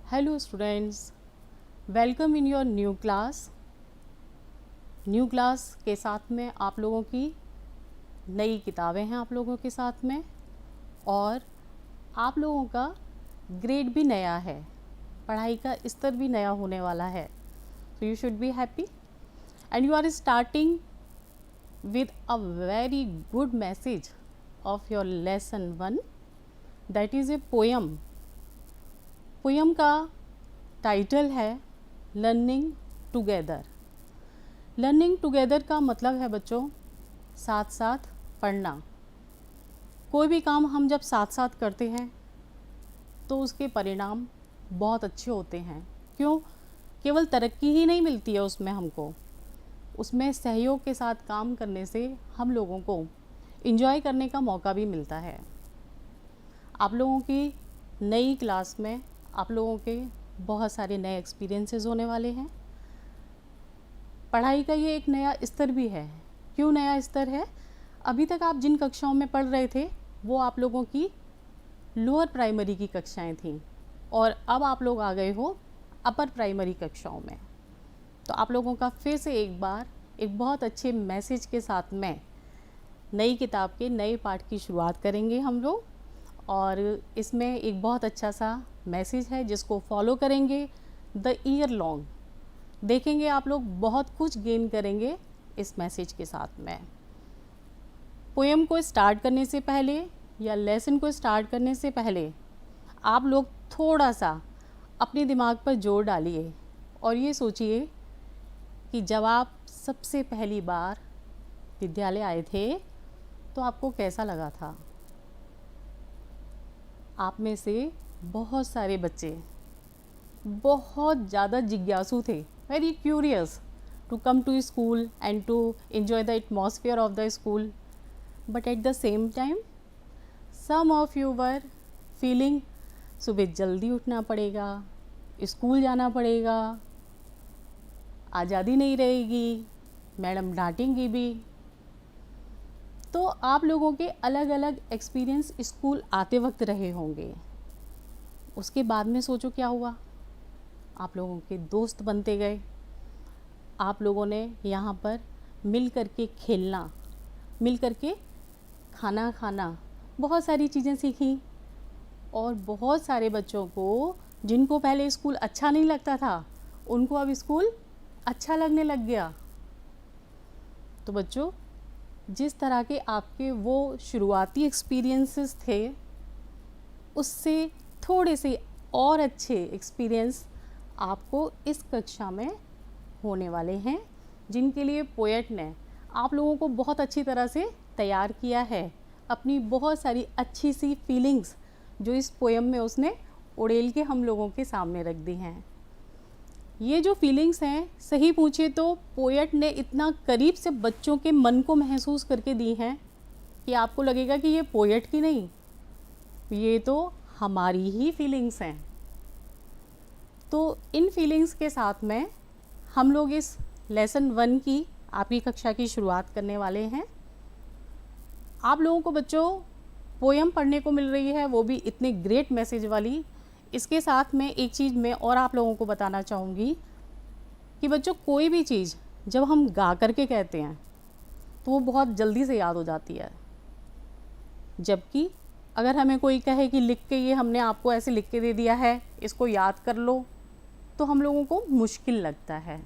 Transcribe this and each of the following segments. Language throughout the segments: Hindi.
Hello students, welcome in your new class. New class के साथ में आप लोगों की नई किताबें हैं आप लोगों के साथ में, और आप लोगों का ग्रेड भी नया है, पढ़ाई का स्तर भी नया होने वाला है। So you should be happy and you are starting with a very good message of your lesson 1, that is a poem. Poem का टाइटल है लर्निंग टुगेदर। लर्निंग टुगेदर का मतलब है बच्चों साथ साथ पढ़ना। कोई भी काम हम जब साथ साथ करते हैं तो उसके परिणाम बहुत अच्छे होते हैं। क्यों? केवल तरक्की ही नहीं मिलती है उसमें हमको, उसमें सहयोग के साथ काम करने से हम लोगों को एंजॉय करने का मौका भी मिलता है। आप लोगों की नई क्लास में आप लोगों के बहुत सारे नए एक्सपीरियंसेस होने वाले हैं। पढ़ाई का ये एक नया स्तर भी है। क्यों नया स्तर है? अभी तक आप जिन कक्षाओं में पढ़ रहे थे वो आप लोगों की लोअर प्राइमरी की कक्षाएं थीं, और अब आप लोग आ गए हो अपर प्राइमरी कक्षाओं में। तो आप लोगों का फिर से एक बार एक बहुत अच्छे मैसेज के साथ में नई किताब के नए पाठ की शुरुआत करेंगे हम लोग, और इसमें एक बहुत अच्छा सा मैसेज है जिसको फॉलो करेंगे द ईयर लॉन्ग। देखेंगे आप लोग बहुत कुछ गेन करेंगे इस मैसेज के साथ में। पोएम को स्टार्ट करने से पहले या लेसन को स्टार्ट करने से पहले आप लोग थोड़ा सा अपने दिमाग पर जोर डालिए और ये सोचिए कि जब आप सबसे पहली बार विद्यालय आए थे तो आपको कैसा लगा था। आप में से बहुत सारे बच्चे बहुत ज़्यादा जिज्ञासु थे, very curious to come to school and to enjoy the atmosphere of the school, but at the same time some of you were feeling सुबह जल्दी उठना पड़ेगा, स्कूल जाना पड़ेगा, आज़ादी नहीं रहेगी, मैडम डांटेंगी भी। तो आप लोगों के अलग अलग एक्सपीरियंस स्कूल आते वक्त रहे होंगे। उसके बाद में सोचो क्या हुआ, आप लोगों के दोस्त बनते गए। आप लोगों ने यहाँ पर मिल कर के खेलना, मिल कर के खाना खाना, बहुत सारी चीज़ें सीखी। और बहुत सारे बच्चों को जिनको पहले स्कूल अच्छा नहीं लगता था उनको अब स्कूल अच्छा लगने लग गया। तो बच्चों, जिस तरह के आपके वो शुरुआती एक्सपीरियंसेस थे उससे थोड़े से और अच्छे एक्सपीरियंस आपको इस कक्षा में होने वाले हैं, जिनके लिए पोएट ने आप लोगों को बहुत अच्छी तरह से तैयार किया है। अपनी बहुत सारी अच्छी सी फीलिंग्स जो इस पोएम में उसने उड़ेल के हम लोगों के सामने रख दी हैं। ये जो फीलिंग्स हैं, सही पूछे तो पोएट ने इतना करीब से बच्चों के मन को महसूस करके दी हैं कि आपको लगेगा कि ये पोएट की नहीं, ये तो हमारी ही फीलिंग्स हैं। तो इन फीलिंग्स के साथ में हम लोग इस लेसन 1 की आपकी कक्षा की शुरुआत करने वाले हैं। आप लोगों को बच्चों पोएम पढ़ने को मिल रही है, वो भी इतने ग्रेट मैसेज वाली। इसके साथ में एक चीज़ मैं और आप लोगों को बताना चाहूँगी कि बच्चों कोई भी चीज़ जब हम गा करके कहते हैं तो वो बहुत जल्दी से याद हो जाती है, जबकि अगर हमें कोई कहे कि लिख के ये हमने आपको ऐसे लिख के दे दिया है, इसको याद कर लो, तो हम लोगों को मुश्किल लगता है।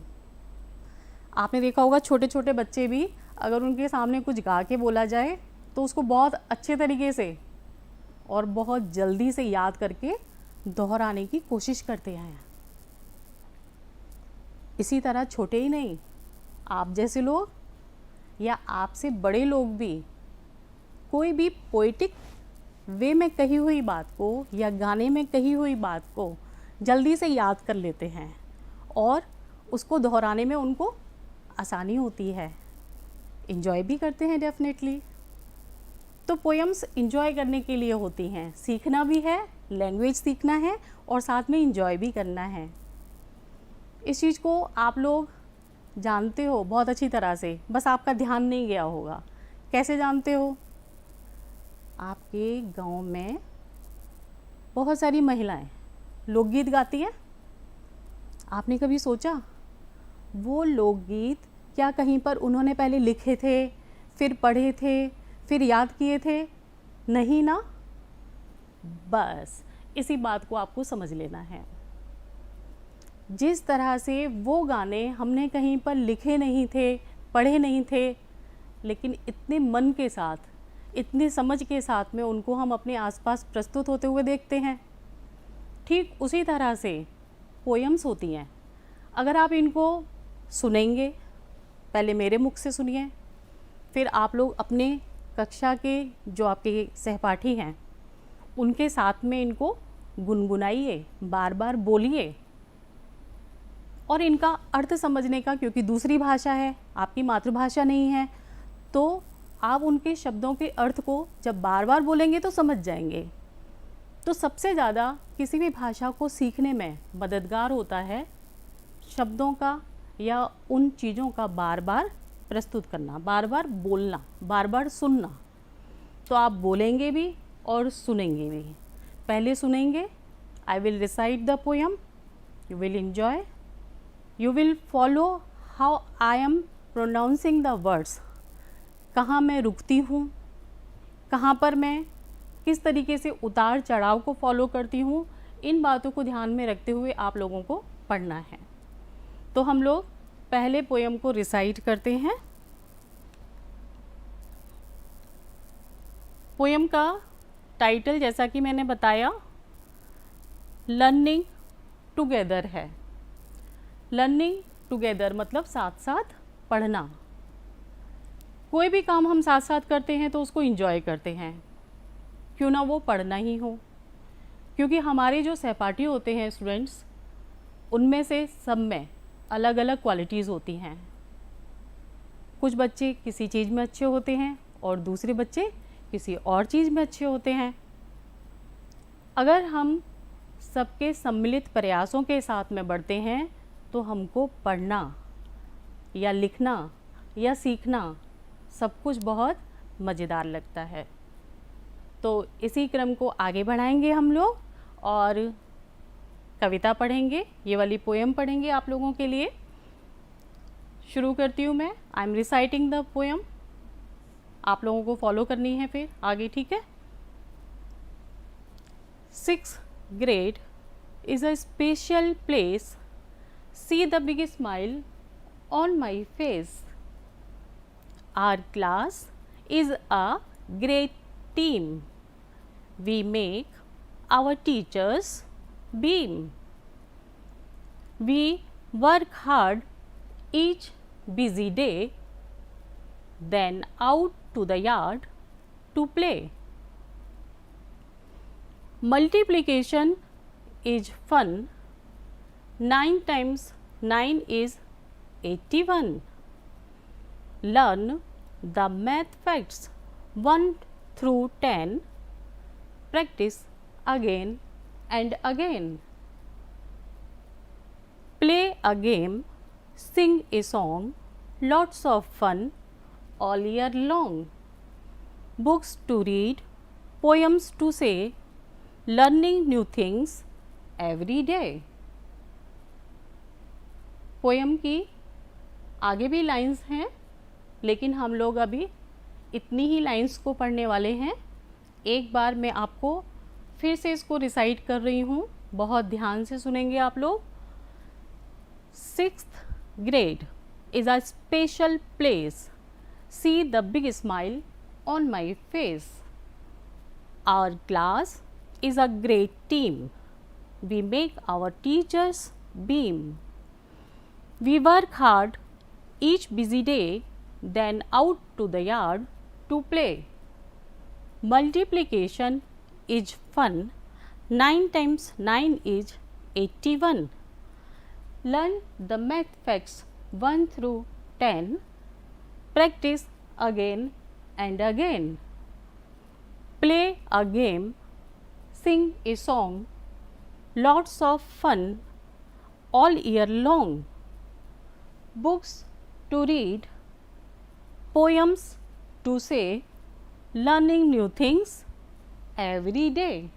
आपने देखा होगा छोटे छोटे बच्चे भी अगर उनके सामने कुछ गा के बोला जाए तो उसको बहुत अच्छे तरीके से और बहुत जल्दी से याद करके दोहराने की कोशिश करते हैं। इसी तरह छोटे ही नहीं, आप जैसे लोग या आपसे बड़े लोग भी कोई भी पोएटिक वे में कही हुई बात को या गाने में कही हुई बात को जल्दी से याद कर लेते हैं और उसको दोहराने में उनको आसानी होती है, एंजॉय भी करते हैं डेफिनेटली। तो पोएम्स एंजॉय करने के लिए होती हैं, सीखना भी है, लैंग्वेज सीखना है और साथ में एंजॉय भी करना है। इस चीज़ को आप लोग जानते हो बहुत अच्छी तरह से, बस आपका ध्यान नहीं गया होगा। कैसे जानते हो? आपके गांव में बहुत सारी महिलाएं लोकगीत गाती हैं? आपने कभी सोचा वो लोकगीत क्या कहीं पर उन्होंने पहले लिखे थे, फिर पढ़े थे, फिर याद किए थे? नहीं ना। बस इसी बात को आपको समझ लेना है। जिस तरह से वो गाने हमने कहीं पर लिखे नहीं थे, पढ़े नहीं थे, लेकिन इतने मन के साथ, इतनी समझ के साथ में उनको हम अपने आसपास प्रस्तुत होते हुए देखते हैं, ठीक उसी तरह से पोएम्स होती हैं। अगर आप इनको सुनेंगे, पहले मेरे मुख से सुनिए, फिर आप लोग अपने कक्षा के जो आपके सहपाठी हैं उनके साथ में इनको गुनगुनाइए, बार बार बोलिए, और इनका अर्थ समझने का, क्योंकि दूसरी भाषा है, आपकी मातृभाषा नहीं है, तो आप उनके शब्दों के अर्थ को जब बार बार बोलेंगे तो समझ जाएंगे। तो सबसे ज़्यादा किसी भी भाषा को सीखने में मददगार होता है शब्दों का या उन चीज़ों का बार बार प्रस्तुत करना, बार बार बोलना, बार बार सुनना। तो आप बोलेंगे भी और सुनेंगे भी। पहले सुनेंगे, I will recite the poem, you will enjoy, you will follow how I am pronouncing the words, कहाँ मैं रुकती हूँ, कहाँ पर मैं किस तरीके से उतार चढ़ाव को फॉलो करती हूँ, इन बातों को ध्यान में रखते हुए आप लोगों को पढ़ना है। तो हम लोग पहले पोएम को रिसाइट करते हैं। पोएम का टाइटल जैसा कि मैंने बताया लर्निंग टुगेदर है। लर्निंग टुगेदर मतलब साथ साथ पढ़ना। कोई भी काम हम साथ साथ करते हैं तो उसको एंजॉय करते हैं, क्यों ना वो पढ़ना ही हो, क्योंकि हमारे जो सहपाठी होते हैं स्टूडेंट्स, उनमें से सब में अलग अलग क्वालिटीज़ होती हैं। कुछ बच्चे किसी चीज़ में अच्छे होते हैं और दूसरे बच्चे किसी और चीज़ में अच्छे होते हैं। अगर हम सबके सम्मिलित प्रयासों के साथ में बढ़ते हैं तो हमको पढ़ना या लिखना या सीखना सब कुछ बहुत मज़ेदार लगता है। तो इसी क्रम को आगे बढ़ाएंगे हम लोग और कविता पढ़ेंगे, ये वाली पोएम पढ़ेंगे आप लोगों के लिए। शुरू करती हूँ मैं। I am reciting the poem, आप लोगों को फॉलो करनी है फिर आगे, ठीक है। 6th grade is a special place. See the big smile on my face. Our class is a great team. We make our teachers beam. We work hard each busy day, then out to the yard to play. Multiplication is fun. 9 times 9 is 81. Learn the math facts 1 through 10. Practice again and again. Play a game, sing a song, lots of fun all year long. Books to read, poems to say, learning new things every day. Poem की आगे भी लाइंस हैं, लेकिन हम लोग अभी इतनी ही लाइंस को पढ़ने वाले हैं। एक बार मैं आपको फिर से इसको रिसाइट कर रही हूँ, बहुत ध्यान से सुनेंगे आप लोग। 6th grade is a special place. See the big smile on my face. Our class is a great team. We make our teachers beam. We work hard each busy day, then out to the yard to play. Multiplication is fun. 9 times 9 is 81. Learn the math facts 1 through 10. Practice again and again. Play a game, sing a song, lots of fun all year long. Books to read, poems to say, learning new things every day.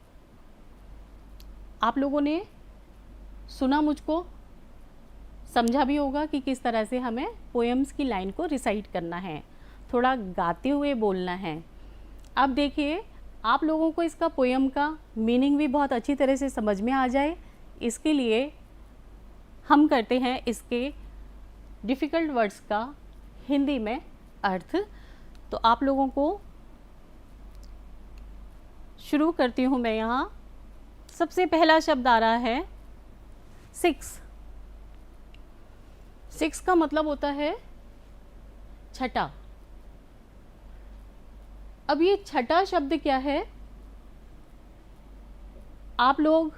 आप लोगों ने सुना मुझको, समझा भी होगा कि किस तरह से हमें पोएम्स की लाइन को रिसाइट करना है, थोड़ा गाते हुए बोलना है। अब देखिए, आप लोगों को इसका पोएम का मीनिंग भी बहुत अच्छी तरह से समझ में आ जाए, इसके लिए हम करते हैं इसके डिफ़िकल्ट वर्ड्स का हिंदी में अर्थ। तो आप लोगों को शुरू करती हूँ मैं। यहाँ सबसे पहला शब्द आ रहा है सिक्स। सिक्स का मतलब होता है छठा। अब ये छठा शब्द क्या है? आप लोग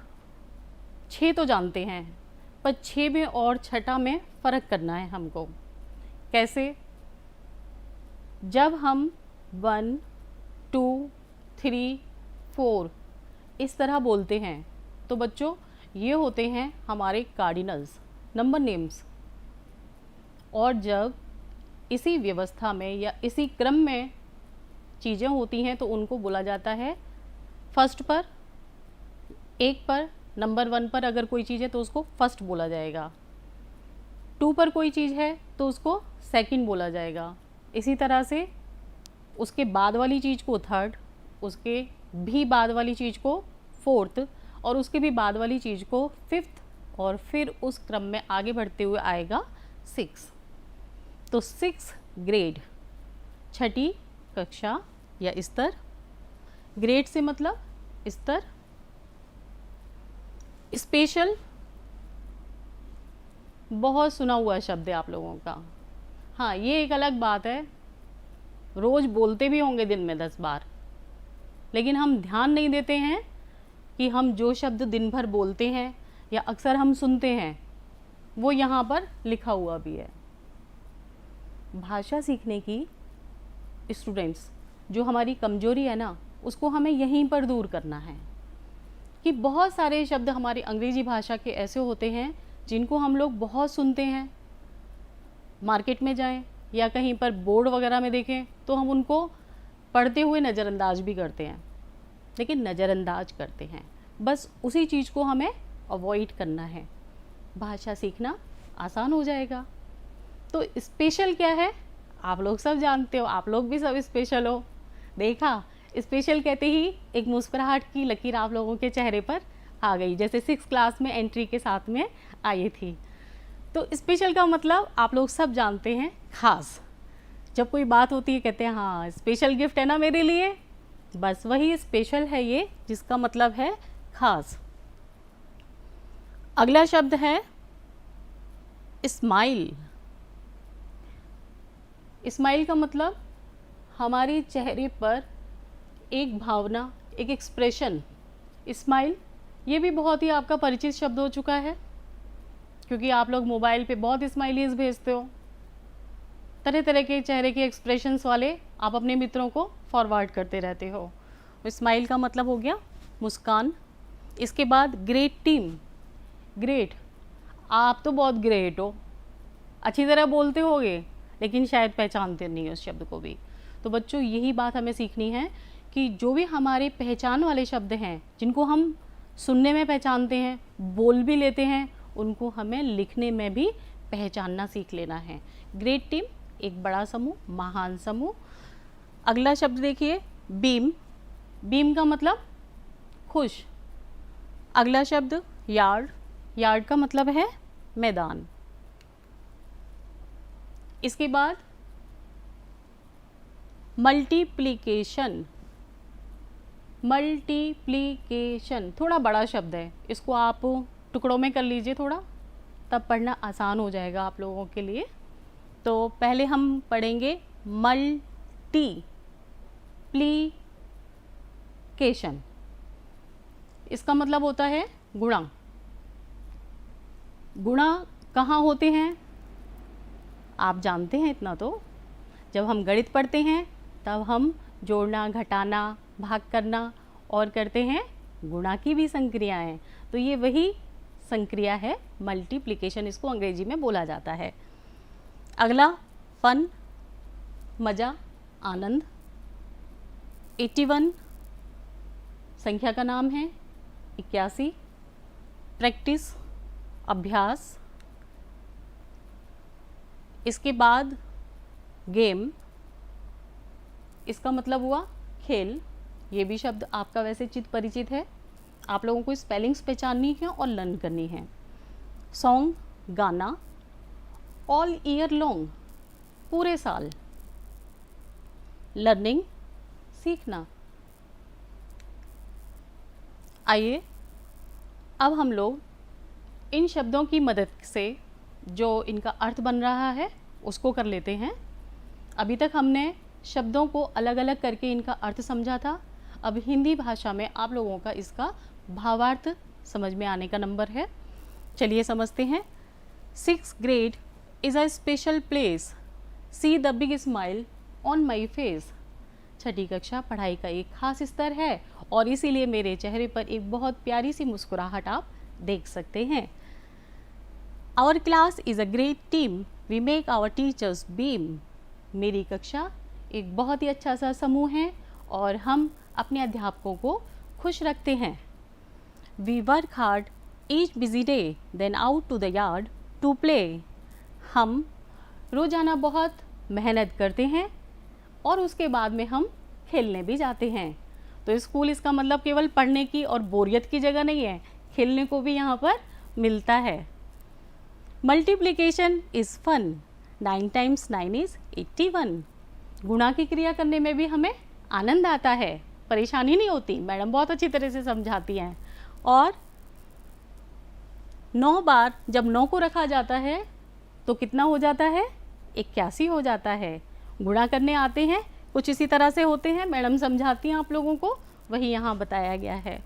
छः तो जानते हैं, पर छः में और छठा में फ़र्क करना है हमको। कैसे? जब हम 1 2 3 4 इस तरह बोलते हैं तो बच्चों ये होते हैं हमारे कार्डिनल्स, नंबर नेम्स। और जब इसी व्यवस्था में या इसी क्रम में चीज़ें होती हैं तो उनको बोला जाता है फर्स्ट पर, एक पर, नंबर 1 पर अगर कोई चीज़ है तो उसको फर्स्ट बोला जाएगा, 2 पर कोई चीज़ है तो उसको सेकंड बोला जाएगा। इसी तरह से उसके बाद वाली चीज़ को थर्ड, उसके भी बाद वाली चीज़ को फोर्थ, और उसके भी बाद वाली चीज़ को फिफ्थ, और फिर उस क्रम में आगे बढ़ते हुए आएगा 6। तो 6 ग्रेड, छठी कक्षा या स्तर। ग्रेड से मतलब स्तर। स्पेशल बहुत सुना हुआ शब्द है आप लोगों का। हाँ, ये एक अलग बात है, रोज़ बोलते भी होंगे दिन में 10 बार, लेकिन हम ध्यान नहीं देते हैं कि हम जो शब्द दिन भर बोलते हैं या अक्सर हम सुनते हैं वो यहाँ पर लिखा हुआ भी है। भाषा सीखने की स्टूडेंट्स, जो हमारी कमजोरी है ना, उसको हमें यहीं पर दूर करना है कि बहुत सारे शब्द हमारी अंग्रेजी भाषा के ऐसे होते हैं जिनको हम लोग बहुत सुनते हैं। मार्केट में जाएं या कहीं पर बोर्ड वगैरह में देखें तो हम उनको पढ़ते हुए नज़रअंदाज भी करते हैं, लेकिन नज़रअंदाज करते हैं, बस उसी चीज़ को हमें अवॉइड करना है। भाषा सीखना आसान हो जाएगा। तो स्पेशल क्या है? आप लोग सब जानते हो, आप लोग भी सब स्पेशल हो। देखा, स्पेशल कहते ही एक मुस्कुराहट की लकीर आप लोगों के चेहरे पर आ गई, जैसे 6 क्लास में एंट्री के साथ में आई थी। तो स्पेशल का मतलब आप लोग सब जानते हैं, खास। जब कोई बात होती है कहते हैं हाँ स्पेशल गिफ्ट है ना मेरे लिए, बस वही स्पेशल है ये, जिसका मतलब है खास। अगला शब्द है स्माइल। स्माइल का मतलब हमारे चेहरे पर एक भावना, एक एक्सप्रेशन। स्माइल ये भी बहुत ही आपका परिचित शब्द हो चुका है, क्योंकि आप लोग मोबाइल पे बहुत स्माइलीज भेजते हो, तरह तरह के चेहरे के एक्सप्रेशंस वाले आप अपने मित्रों को फॉरवर्ड करते रहते हो। स्माइल का मतलब हो गया मुस्कान। इसके बाद ग्रेट टीम। ग्रेट, आप तो बहुत ग्रेट हो, अच्छी तरह बोलते होगे लेकिन शायद पहचानते नहीं हो उस शब्द को भी। तो बच्चों यही बात हमें सीखनी है कि जो भी हमारे पहचान वाले शब्द हैं, जिनको हम सुनने में पहचानते हैं, बोल भी लेते हैं, उनको हमें लिखने में भी पहचानना सीख लेना है। ग्रेट टीम, एक बड़ा समूह, महान समूह। अगला शब्द देखिए बीम। बीम का मतलब खुश। अगला शब्द यार्ड। यार्ड का मतलब है मैदान। इसके बाद मल्टीप्लिकेशन। मल्टीप्लिकेशन थोड़ा बड़ा शब्द है, इसको आप टुकड़ों में कर लीजिए थोड़ा, तब पढ़ना आसान हो जाएगा आप लोगों के लिए। तो पहले हम पढ़ेंगे मल्टीप्लिकेशन। इसका मतलब होता है गुणा। गुणा कहाँ होते हैं आप जानते हैं इतना तो, जब हम गणित पढ़ते हैं तब हम जोड़ना, घटाना, भाग करना और करते हैं गुणा की भी संक्रियाएं। तो ये वही संक्रिया है मल्टीप्लिकेशन, इसको अंग्रेजी में बोला जाता है। अगला फन, मज़ा, आनंद। 81 संख्या का नाम है। 81 प्रैक्टिस, अभ्यास, इसके बाद गेम, इसका मतलब हुआ खेल। ये भी शब्द आपका वैसे चित परिचित है, आप लोगों को स्पेलिंग्स पहचाननी है और लर्न करनी है। सॉन्ग, गाना, ऑल ईयर लॉन्ग, पूरे साल। लर्निंग, सीखना। आइए अब हम लोग इन शब्दों की मदद से जो इनका अर्थ बन रहा है उसको कर लेते हैं। अभी तक हमने शब्दों को अलग अलग करके इनका अर्थ समझा था। अब हिंदी भाषा में आप लोगों का इसका भावार्थ समझ में आने का नंबर है। चलिए समझते हैं। 6th grade is a special place. See the big smile on my face. छठी कक्षा पढ़ाई का एक खास स्तर है और इसीलिए मेरे चेहरे पर एक बहुत प्यारी सी मुस्कुराहट आप देख सकते हैं। Our class is a great team. We make our teachers beam. मेरी कक्षा एक बहुत ही अच्छा सा समूह है और हम अपने अध्यापकों को खुश रखते हैं। We work hard each busy day, then out to the yard to play. हम रोज़ाना बहुत मेहनत करते हैं और उसके बाद में हम खेलने भी जाते हैं। तो स्कूल इसका मतलब केवल पढ़ने की और बोरियत की जगह नहीं है, खेलने को भी यहाँ पर मिलता है। Multiplication is fun, 9 times 9 is 81। गुणा की क्रिया करने में भी हमें आनंद आता है, परेशानी नहीं होती, मैडम बहुत अच्छी तरह से समझाती हैं। और 9 बार जब 9 को रखा जाता है तो कितना हो जाता है? 81 हो जाता है। गुणा करने आते हैं कुछ इसी तरह से होते हैं, मैडम समझाती हैं आप लोगों को, वही यहाँ बताया गया है।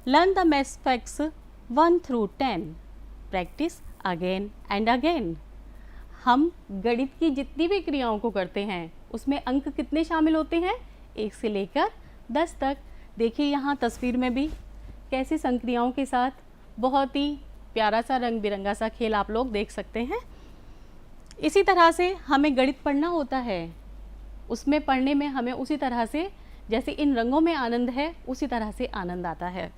Learn the maths facts 1 through 10, practice again and again. हम गणित की जितनी भी क्रियाओं को करते हैं उसमें अंक कितने शामिल होते हैं? 1 से लेकर 10 तक। देखिए यहाँ तस्वीर में भी कैसी संक्रियाओं के साथ बहुत ही प्यारा सा रंग बिरंगा सा खेल आप लोग देख सकते हैं। इसी तरह से हमें गणित पढ़ना होता है, उसमें पढ़ने में हमें उसी तरह से जैसे इन रंगों में आनंद है उसी तरह से आनंद आता है।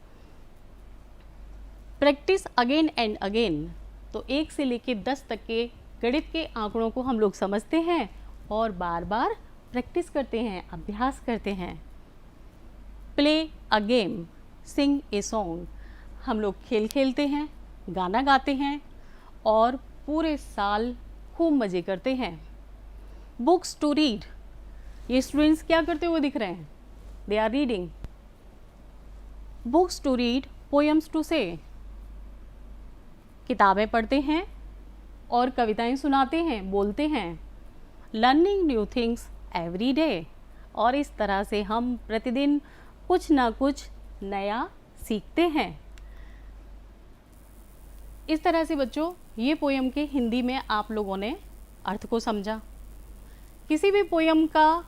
प्रैक्टिस अगेन एंड अगेन, तो 1 से लेकर 10 तक के गणित के आंकड़ों को हम लोग समझते हैं और बार बार प्रैक्टिस करते हैं, अभ्यास करते हैं। Play a game, sing a song, हम लोग खेल खेलते हैं, गाना गाते हैं और पूरे साल खूब मज़े करते हैं। बुक्स टू रीड, ये स्टूडेंट्स क्या करते हुए दिख रहे हैं? They are reading. Books to read, poems to say, किताबें पढ़ते हैं और कविताएं सुनाते हैं, बोलते हैं। Learning new things every day, और इस तरह से हम प्रतिदिन कुछ ना कुछ नया सीखते हैं। इस तरह से बच्चों ये पोयम के हिंदी में आप लोगों ने अर्थ को समझा। किसी भी पोयम का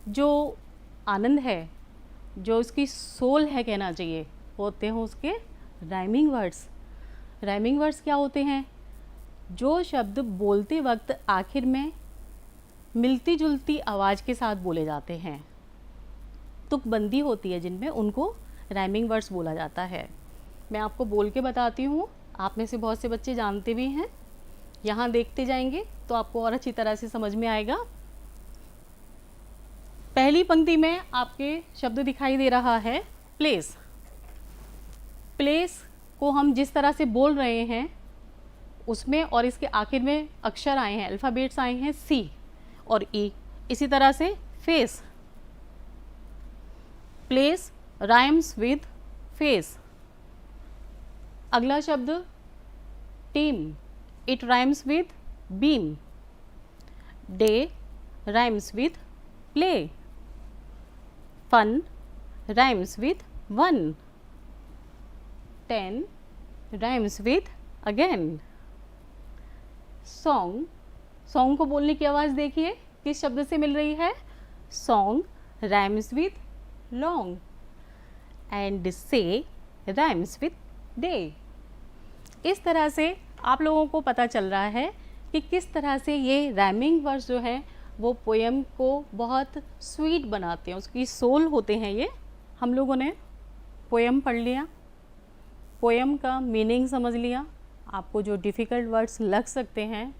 जो आनंद है, जो उसकी सोल है कहना चाहिए, होते हैं उसके राइमिंग वर्ड्स। राइमिंग वर्ड्स क्या होते हैं? जो शब्द बोलते वक्त आखिर में मिलती जुलती आवाज़ के साथ बोले जाते हैं, तुकबंदी होती है जिनमें, उनको राइमिंग वर्ड्स बोला जाता है। मैं आपको बोल के बताती हूँ, आप में से बहुत से बच्चे जानते भी हैं, यहाँ देखते जाएंगे तो आपको और अच्छी तरह से समझ में आएगा। पहली पंक्ति में आपके शब्द दिखाई दे रहा है प्लेस। प्लेस को हम जिस तरह से बोल रहे हैं उसमें और इसके आखिर में अक्षर आए हैं, अल्फ़ाबेट्स आए हैं C और E। इसी तरह से face, place rhymes with face. अगला शब्द team, it rhymes with beam. Day rhymes with play. Fun rhymes with one. 10 rhymes with again. Song, song को बोलने की आवाज़ देखिए किस शब्द से मिल रही है? Song rhymes with long and से राइम्स विद डे। इस तरह से आप लोगों को पता चल रहा है कि किस तरह से ये राइमिंग वर्ड्स जो हैं वो पोएम को बहुत स्वीट बनाते हैं, उसकी सोल होते हैं ये। हम लोगों ने पोएम पढ़ लिया, पोएम का मीनिंग समझ लिया, आपको जो डिफ़िकल्ट वर्ड्स लग सकते हैं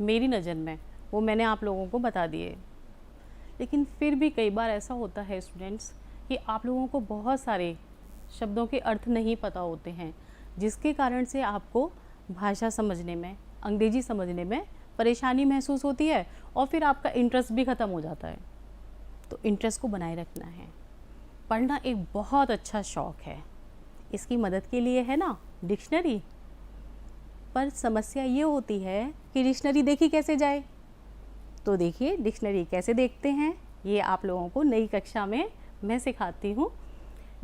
मेरी नज़र में, वो मैंने आप लोगों को बता दिए। लेकिन फिर भी कई बार ऐसा होता है स्टूडेंट्स कि आप लोगों को बहुत सारे शब्दों के अर्थ नहीं पता होते हैं, जिसके कारण से आपको भाषा समझने में, अंग्रेजी समझने में परेशानी महसूस होती है और फिर आपका इंटरेस्ट भी ख़त्म हो जाता है। तो इंटरेस्ट को बनाए रखना है। पढ़ना एक बहुत अच्छा शौक़ है। इसकी मदद के लिए है ना डिक्शनरी। पर समस्या ये होती है कि डिक्शनरी देखी कैसे जाए। तो देखिए डिक्शनरी कैसे देखते हैं, ये आप लोगों को नई कक्षा में मैं सिखाती हूँ।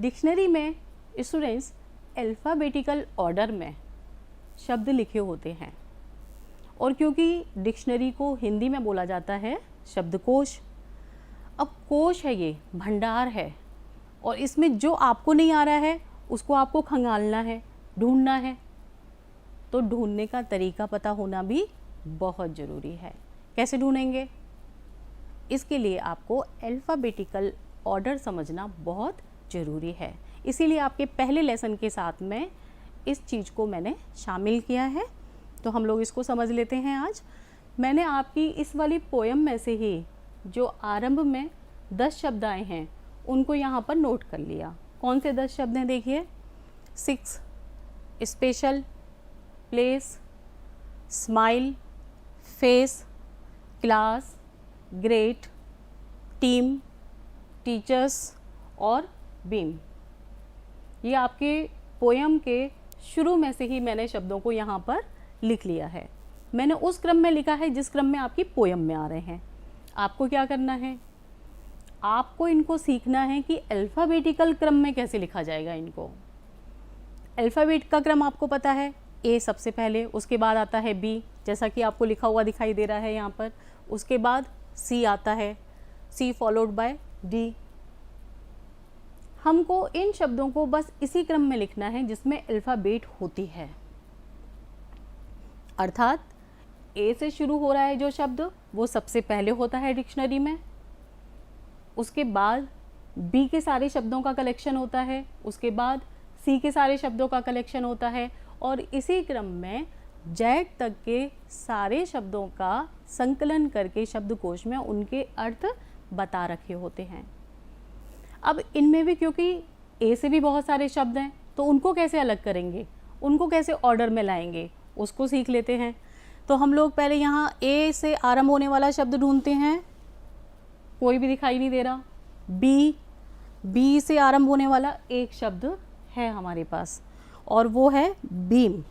डिक्शनरी में स्टूडेंट्स अल्फ़ाबेटिकल ऑर्डर में शब्द लिखे होते हैं, और क्योंकि डिक्शनरी को हिंदी में बोला जाता है शब्दकोश। अब कोश है, ये भंडार है, और इसमें जो आपको नहीं आ रहा है उसको आपको खंगालना है, ढूंढना है। तो ढूंढने का तरीका पता होना भी बहुत ज़रूरी है। कैसे ढूंढेंगे? इसके लिए आपको अल्फ़ाबेटिकल ऑर्डर समझना बहुत ज़रूरी है। इसीलिए आपके पहले लेसन के साथ में इस चीज़ को मैंने शामिल किया है। तो हम लोग इसको समझ लेते हैं आज। मैंने आपकी इस वाली पोयम में से ही जो आरंभ में 10 शब्द आए हैं उनको यहाँ पर नोट कर लिया। कौन से 10 शब्द हैं? देखिए, 6 special, place, smile, face, class, great, team, teachers और बीम। ये आपके पोयम के शुरू में से ही मैंने शब्दों को यहाँ पर लिख लिया है। मैंने उस क्रम में लिखा है जिस क्रम में आपकी पोयम में आ रहे हैं। आपको क्या करना है? आपको इनको सीखना है कि अल्फ़ाबेटिकल क्रम में कैसे लिखा जाएगा इनको। अल्फ़ाबेट का क्रम आपको पता है, ए सबसे पहले, उसके बाद आता है बी, जैसा कि आपको लिखा हुआ दिखाई दे रहा है यहाँ पर। उसके बाद सी आता है, सी फॉलोड बाय डी। हमको इन शब्दों को बस इसी क्रम में लिखना है जिसमें अल्फ़ाबेट होती है। अर्थात ए से शुरू हो रहा है जो शब्द वो सबसे पहले होता है डिक्शनरी में। उसके बाद बी के सारे शब्दों का कलेक्शन होता है, उसके बाद सी के सारे शब्दों का कलेक्शन होता है, और इसी क्रम में जेड तक के सारे शब्दों का संकलन करके शब्दकोश में उनके अर्थ बता रखे होते हैं। अब इनमें भी क्योंकि ए से भी बहुत सारे शब्द हैं, तो उनको कैसे अलग करेंगे, उनको कैसे ऑर्डर में लाएंगे, उसको सीख लेते हैं। तो हम लोग पहले यहाँ ए से आरंभ होने वाला शब्द ढूंढते हैं। कोई भी दिखाई नहीं दे रहा। बी से आरंभ होने वाला एक शब्द है हमारे पास, और वो है बीम।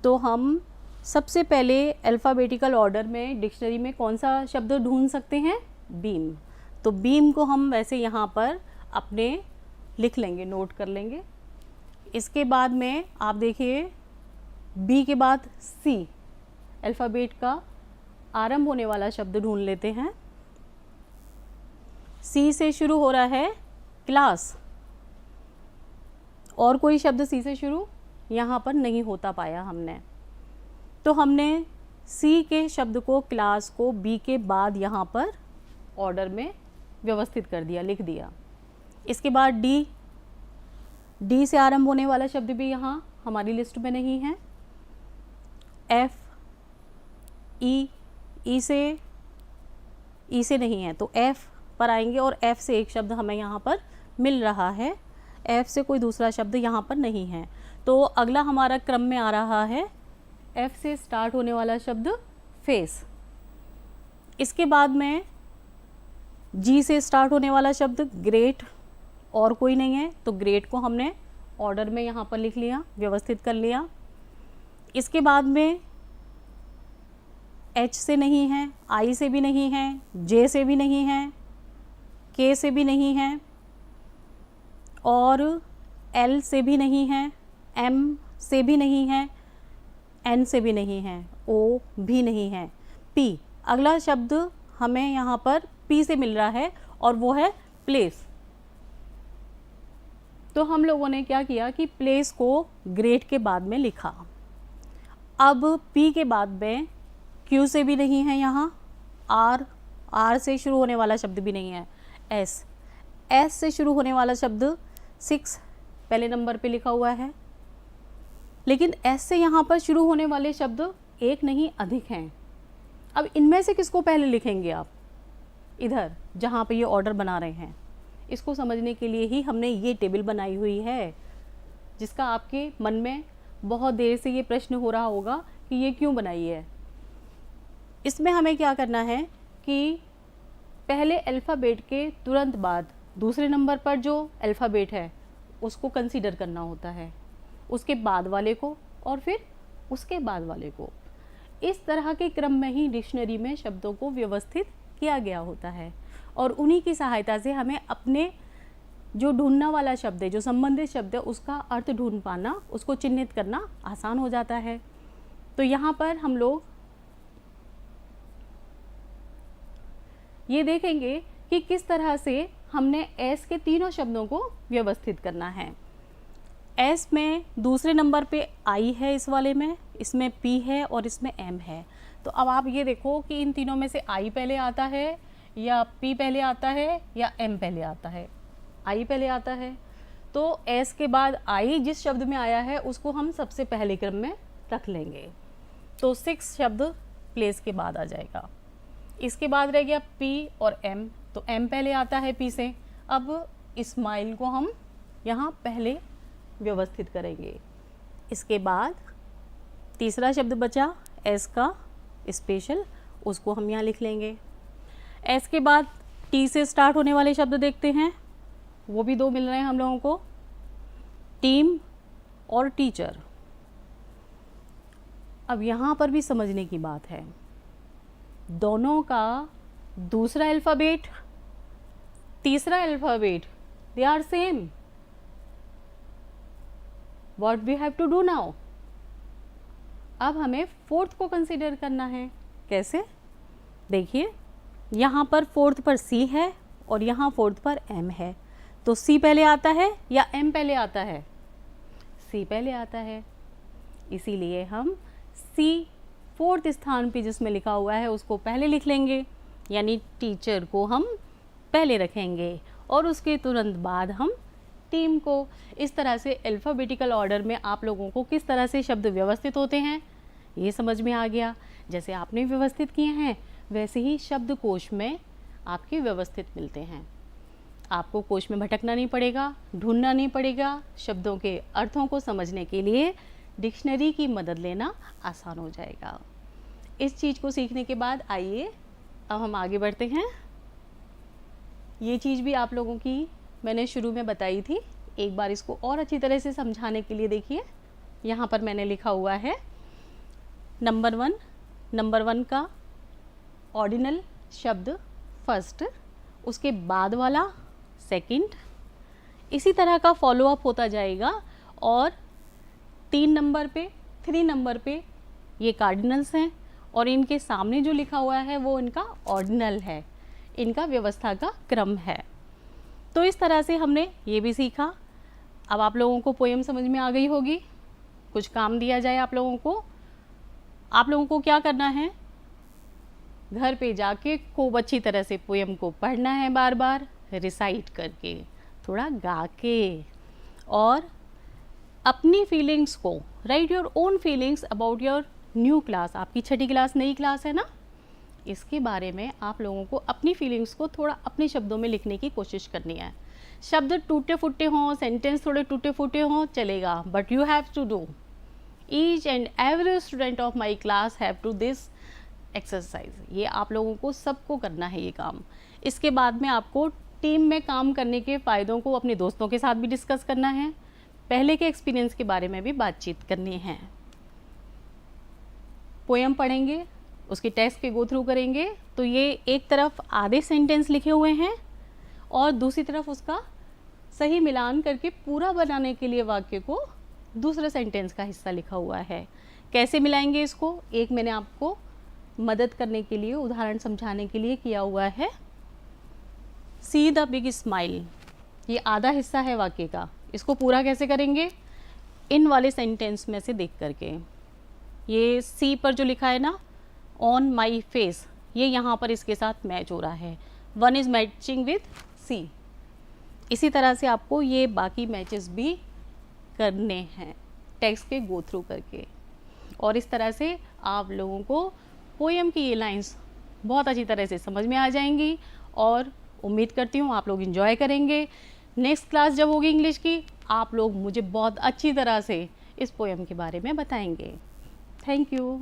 तो हम सबसे पहले अल्फ़ाबेटिकल ऑर्डर में डिक्शनरी में कौन सा शब्द ढूंढ सकते हैं? बीम। तो बीम को हम वैसे यहाँ पर अपने लिख लेंगे, नोट कर लेंगे। इसके बाद में आप देखिए बी के बाद सी, अल्फ़ाबेट का आरंभ होने वाला शब्द ढूंढ लेते हैं। सी से शुरू हो रहा है क्लास, और कोई शब्द सी से शुरू यहाँ पर नहीं होता पाया हमने। तो हमने सी के शब्द को, क्लास को बी के बाद यहाँ पर ऑर्डर में व्यवस्थित कर दिया, लिख दिया। इसके बाद डी से आरंभ होने वाला शब्द भी यहाँ हमारी लिस्ट में नहीं है। एफ, ई से नहीं है, तो एफ पर आएंगे, और एफ से एक शब्द हमें यहाँ पर मिल रहा है। एफ से कोई दूसरा शब्द यहाँ पर नहीं है। तो अगला हमारा क्रम में आ रहा है एफ से स्टार्ट होने वाला शब्द फेस। इसके बाद में जी से स्टार्ट होने वाला शब्द ग्रेट, और कोई नहीं है, तो ग्रेट को हमने ऑर्डर में यहाँ पर लिख लिया, व्यवस्थित कर लिया। इसके बाद में एच से नहीं है, आई से भी नहीं है, जे से भी नहीं है, के से भी नहीं है, और एल से भी नहीं है, एम से भी नहीं है, एन से भी नहीं है, ओ भी नहीं है, पी। अगला शब्द हमें यहाँ पर पी से मिल रहा है, और वो है प्लेस। तो हम लोगों ने क्या किया कि प्लेस को ग्रेट के बाद में लिखा। अब पी के बाद में क्यू से भी नहीं है यहाँ, आर से शुरू होने वाला शब्द भी नहीं है, एस से शुरू होने वाला शब्द 6 पहले नंबर पे लिखा हुआ है। लेकिन एस से यहाँ पर शुरू होने वाले शब्द एक नहीं अधिक हैं। अब इनमें से किसको पहले लिखेंगे आप? इधर जहाँ पे ये ऑर्डर बना रहे हैं। इसको समझने के लिए ही हमने ये टेबल बनाई हुई है, जिसका आपके मन में बहुत देर से ये प्रश्न हो रहा होगा कि ये क्यों बनाई है। इसमें हमें क्या करना है कि पहले अल्फ़ाबेट के तुरंत बाद दूसरे नंबर पर जो अल्फ़ाबेट है उसको कंसीडर करना होता है, उसके बाद वाले को और फिर उसके बाद वाले को। इस तरह के क्रम में ही डिक्शनरी में शब्दों को व्यवस्थित किया गया होता है और उन्हीं की सहायता से हमें अपने जो ढूंढना वाला शब्द है, जो संबंधित शब्द है, उसका अर्थ ढूंढ पाना, उसको चिन्हित करना आसान हो जाता है। तो यहाँ पर हम लोग ये देखेंगे कि किस तरह से हमने एस के तीनों शब्दों को व्यवस्थित करना है। एस में दूसरे नंबर पे आई है, इस वाले में, इसमें पी है और इसमें एम है। तो अब आप ये देखो कि इन तीनों में से आई पहले आता है या पी पहले आता है या एम पहले आता है? आई पहले आता है। तो एस के बाद आई जिस शब्द में आया है उसको हम सबसे पहले क्रम में रख लेंगे। तो 6 शब्द प्लेस के बाद आ जाएगा। इसके बाद रह गया पी और एम, तो एम पहले आता है पी से। अब इस्माइल को हम यहाँ पहले व्यवस्थित करेंगे। इसके बाद तीसरा शब्द बचा एस का स्पेशल, उसको हम यहाँ लिख लेंगे। एस के बाद टी से स्टार्ट होने वाले शब्द देखते हैं, वो भी 2 मिल रहे हैं हम लोगों को, टीम और टीचर। अब यहाँ पर भी समझने की बात है, दोनों का दूसरा अल्फ़ाबेट, तीसरा alphabet, they are same. What we have to do now? अब हमें फोर्थ को कंसीडर करना है। कैसे? देखिए, यहाँ पर फोर्थ पर सी है और यहाँ फोर्थ पर एम है। तो सी पहले आता है या एम पहले आता है? सी पहले आता है। इसीलिए हम सी फोर्थ स्थान पे जिसमें लिखा हुआ है उसको पहले लिख लेंगे, यानी टीचर को हम पहले रखेंगे और उसके तुरंत बाद हम टीम को। इस तरह से अल्फ़ाबेटिकल ऑर्डर में आप लोगों को किस तरह से शब्द व्यवस्थित होते हैं ये समझ में आ गया। जैसे आपने व्यवस्थित किए हैं वैसे ही शब्दकोश में आपके व्यवस्थित मिलते हैं। आपको कोश में भटकना नहीं पड़ेगा, ढूंढना नहीं पड़ेगा। शब्दों के अर्थों को समझने के लिए डिक्शनरी की मदद लेना आसान हो जाएगा। इस चीज़ को सीखने के बाद आइए अब हम आगे बढ़ते हैं। ये चीज़ भी आप लोगों की मैंने शुरू में बताई थी, एक बार इसको और अच्छी तरह से समझाने के लिए देखिए। यहाँ पर मैंने लिखा हुआ है नंबर 1 का ऑर्डिनल शब्द फर्स्ट, उसके बाद वाला सेकंड, इसी तरह का फॉलोअप होता जाएगा। और 3 नंबर पे ये कार्डिनल्स हैं और इनके सामने जो लिखा हुआ है वो इनका ऑर्डिनल है, इनका व्यवस्था का क्रम है। तो इस तरह से हमने ये भी सीखा। अब आप लोगों को पोएम समझ में आ गई होगी। कुछ काम दिया जाए आप लोगों को क्या करना है, घर पे जाके खूब अच्छी तरह से पोएम को पढ़ना है, बार बार रिसाइट करके, थोड़ा गा के, और अपनी फीलिंग्स को, right your own feelings about your new class. आपकी 6ठी क्लास नई क्लास है ना, इसके बारे में आप लोगों को अपनी फीलिंग्स को थोड़ा अपने शब्दों में लिखने की कोशिश करनी है। शब्द टूटे फूटे हों, सेंटेंस थोड़े टूटे फूटे हों, चलेगा, but you have to do. Each and every student of my class have to this exercise. ये आप लोगों को सबको करना है ये काम। इसके बाद में आपको टीम में काम करने के फ़ायदों को अपने दोस्तों के साथ भी डिस्कस करना है, पहले के एक्सपीरियंस के बारे में भी बातचीत करनी है। पोएम पढ़ेंगे, उसके टेक्स्ट के गो थ्रू करेंगे, तो ये एक तरफ आधे सेंटेंस लिखे हुए हैं और दूसरी तरफ उसका सही मिलान करके पूरा बनाने के लिए वाक्य को दूसरे सेंटेंस का हिस्सा लिखा हुआ है। कैसे मिलाएंगे इसको, एक मैंने आपको मदद करने के लिए, उदाहरण समझाने के लिए किया हुआ है। सी द बिग स्माइल, ये आधा हिस्सा है वाक्य का, इसको पूरा कैसे करेंगे, इन वाले सेंटेंस में से देख करके। ये सी पर जो लिखा है ना, ऑन माई फेस, ये यहाँ पर इसके साथ मैच हो रहा है, 1 इज़ मैचिंग विथ सी। इसी तरह से आपको ये बाकी मैचेस भी करने हैं। टेक्स्ट के गो थ्रू करके, और इस तरह से आप लोगों को पोएम की ये लाइंस बहुत अच्छी तरह से समझ में आ जाएंगी और उम्मीद करती हूँ आप लोग एंजॉय करेंगे। नेक्स्ट क्लास जब होगी इंग्लिश की, आप लोग मुझे बहुत अच्छी तरह से इस पोएम के बारे में बताएंगे। Thank you.